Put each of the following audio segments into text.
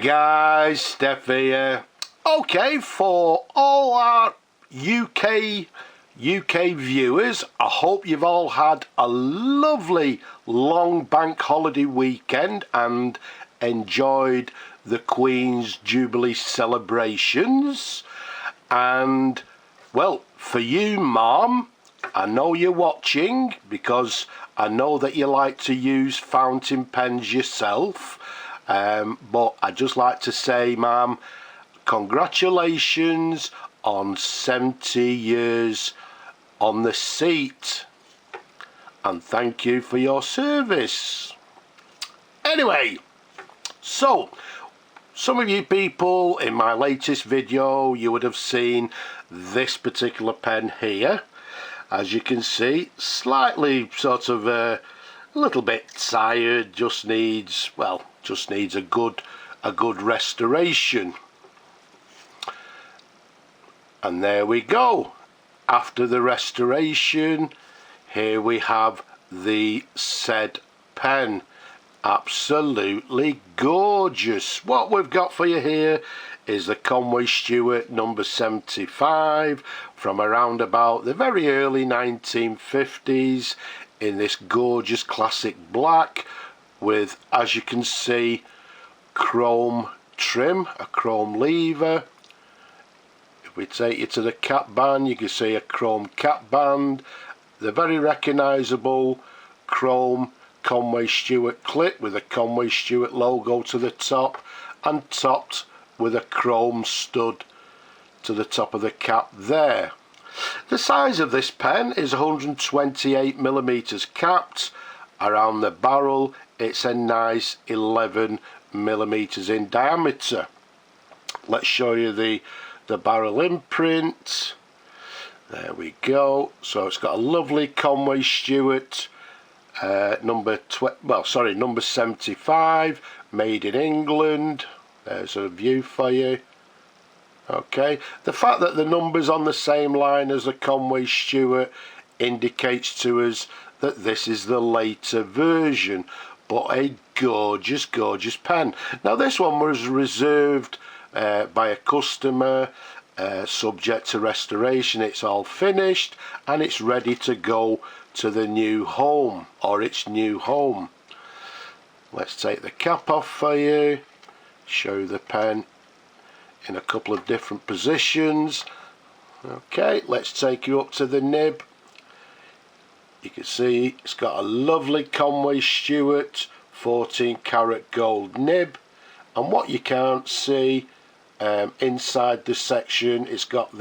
guys, Steph here. Okay, for all our UK viewers, I hope you've all had a lovely long bank holiday weekend and enjoyed the Queen's Jubilee celebrations. And well, for you, Mom, I know you're watching because I know that you like to use fountain pens yourself. But I'd just like to say, Ma'am, congratulations on 70 years on the seat, and thank you for your service. Anyway, so some of you people in my latest video, you would have seen this particular pen here. As you can see, slightly sort of a little bit tired, just needs a good restoration. And there we go. After the restoration, here we have the said pen. Absolutely gorgeous. What we've got for you here is the Conway Stewart number 75 from around about the very early 1950s in this gorgeous classic black with, as you can see, chrome trim, a chrome lever. If we take you to the cap band, you can see a chrome cap band, the very recognisable chrome Conway Stewart clip with a Conway Stewart logo to the top, and topped with a chrome stud to the top of the cap there. The size of this pen is 128mm capped. Around the barrel it's a nice 11mm in diameter. Let's show you the barrel imprint. There we go. So it's got a lovely Conway Stewart number 75, made in England. There's a view for you. Okay, the fact that the number's on the same line as the Conway Stewart indicates to us that this is the later version, but a gorgeous pen. Now this one was reserved by a customer, subject to restoration. It's all finished and it's ready to go to the new home, or its new home. Let's take the cap off for you, show you the pen in a couple of different positions. Okay, let's take you up to the nib. You can see it's got a lovely Conway Stewart 14 karat gold nib, and what you can't see inside the section, it's got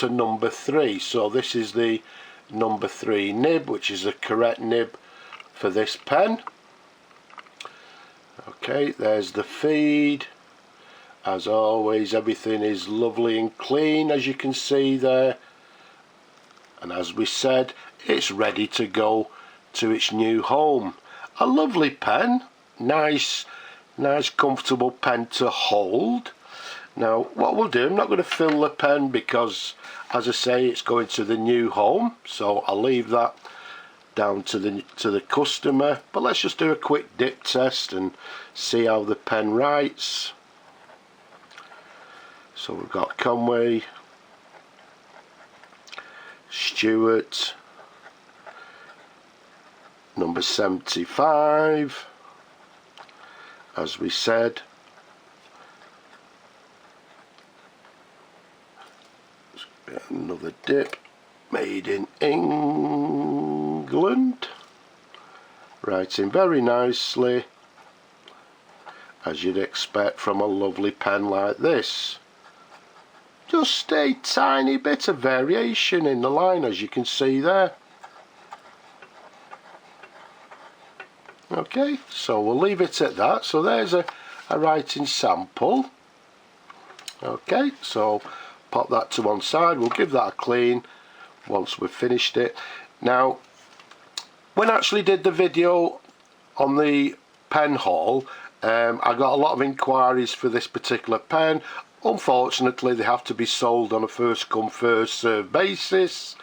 a number 3, so this is the number 3 nib, which is the correct nib for this pen. Okay, there's the feed. As always, everything is lovely and clean, as you can see there. And as we said, it's ready to go to its new home. A lovely pen, nice comfortable pen to hold. Now what we'll do, I'm not going to fill the pen because, as I say, it's going to the new home, so I'll leave that down to the customer. But let's just do a quick dip test and see how the pen writes. So we've got Conway Stewart number 75, as we said. Another dip, made in England, writing very nicely, as you'd expect from a lovely pen like this. Just a tiny bit of variation in the line, as you can see there. Okay, so we'll leave it at that. So there's a writing sample. Okay, so pop that to one side. We'll give that a clean once we've finished it. Now, when I actually did the video on the pen haul, I got a lot of inquiries for this particular pen. Unfortunately, they have to be sold on a first come first served basis.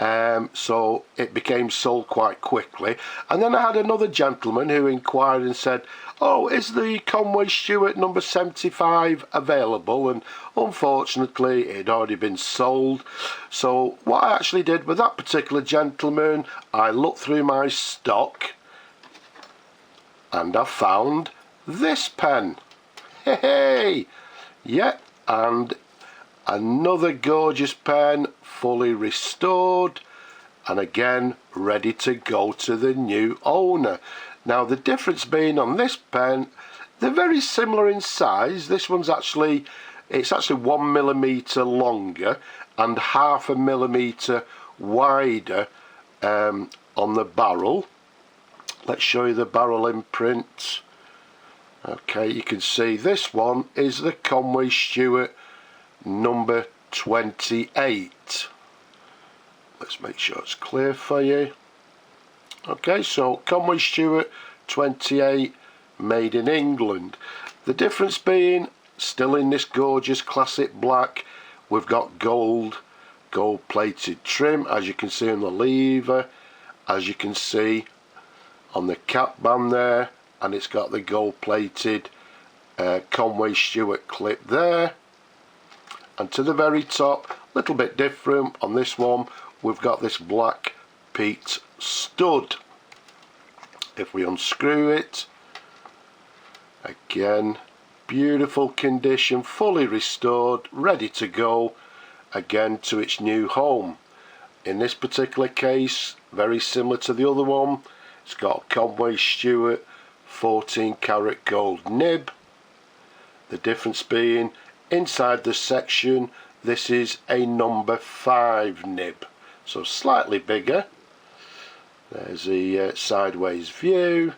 So it became sold quite quickly. And then I had another gentleman who inquired and said, oh, is the Conway Stewart number 75 available? And unfortunately it had already been sold. So what I actually did with that particular gentleman, I looked through my stock and I found this pen. Hey, yeah, and another gorgeous pen, fully restored, and again ready to go to the new owner. Now the difference being on this pen, they're very similar in size. This one's actually 1 millimeter longer and 0.5 millimeter wider on the barrel. Let's show you the barrel imprint. Okay, you can see this one is the Conway Stewart number 28. Let's make sure it's clear for you. Okay, so Conway Stewart 28, made in England. The difference being, still in this gorgeous classic black, we've got gold plated trim, as you can see on the lever, as you can see on the cap band there, and it's got the gold plated Conway Stewart clip there. And to the very top, a little bit different on this one, we've got this black peaked stud. If we unscrew it, again, beautiful condition, fully restored, ready to go again to its new home. In this particular case, very similar to the other one, it's got Conway Stewart 14 karat gold nib. The difference being, inside the section, this is a number 5 nib, so slightly bigger. There's the sideways view,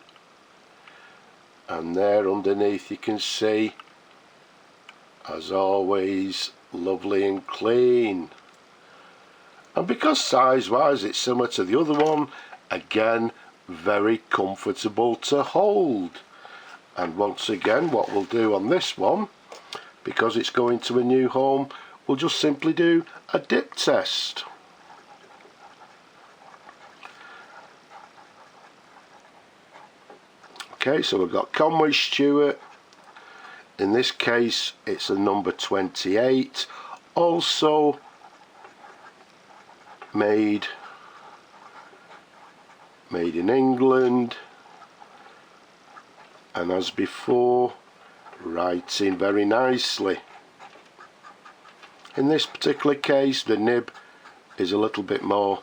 and there underneath you can see, as always, lovely and clean. And because size wise it's similar to the other one, again very comfortable to hold. And once again, what we'll do on this one, because it's going to a new home, we'll just simply do a dip test. Okay, so we've got Conway Stewart. In this case, it's a number 28. Also made in England. And as before, writing very nicely. In this particular case, the nib is a little bit more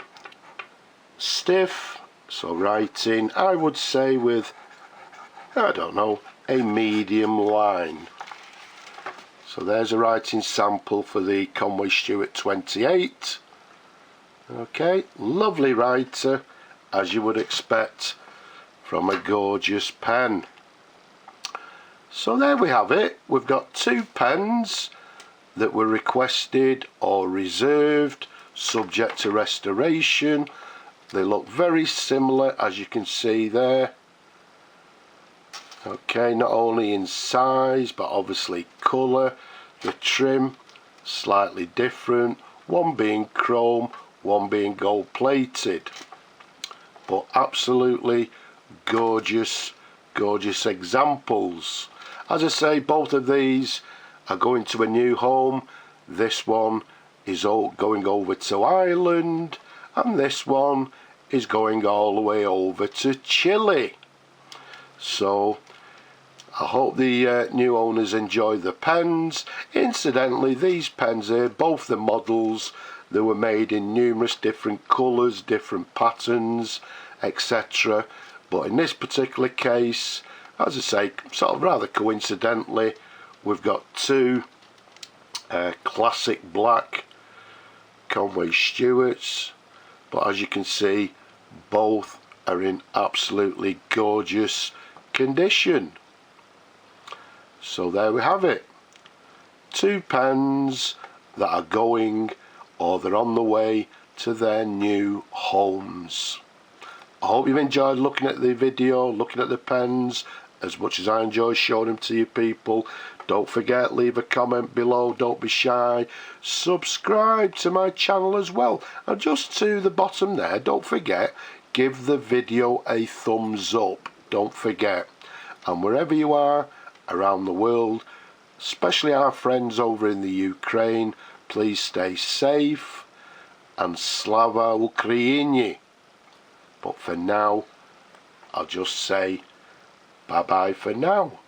stiff. So writing, I would say with, I don't know, a medium line. So there's a writing sample for the Conway Stewart 28. Okay, lovely writer, as you would expect from a gorgeous pen. So there we have it. We've got 2 pens that were requested or reserved, subject to restoration. They look very similar, as you can see there. Okay, not only in size but obviously colour, the trim slightly different, one being chrome, one being gold plated, but absolutely gorgeous examples. As I say, both of these are going to a new home. This one is going over to Ireland, and this one is going all the way over to Chile. So I hope the new owners enjoy the pens. Incidentally, these pens here, both the models, they were made in numerous different colours, different patterns, etc. But in this particular case, as I say, sort of rather coincidentally, we've got 2 classic black Conway Stewarts, but as you can see, both are in absolutely gorgeous condition. So there we have it, 2 pens that are going, or they're on the way to their new homes. I hope you've enjoyed looking at the video, looking at the pens, as much as I enjoy showing them to you people. Don't forget, leave a comment below, don't be shy. Subscribe to my channel as well. And just to the bottom there, don't forget, give the video a thumbs up. Don't forget. And wherever you are around the world, especially our friends over in the Ukraine, please stay safe and Slava Ukraini. But for now, I'll just say bye bye for now.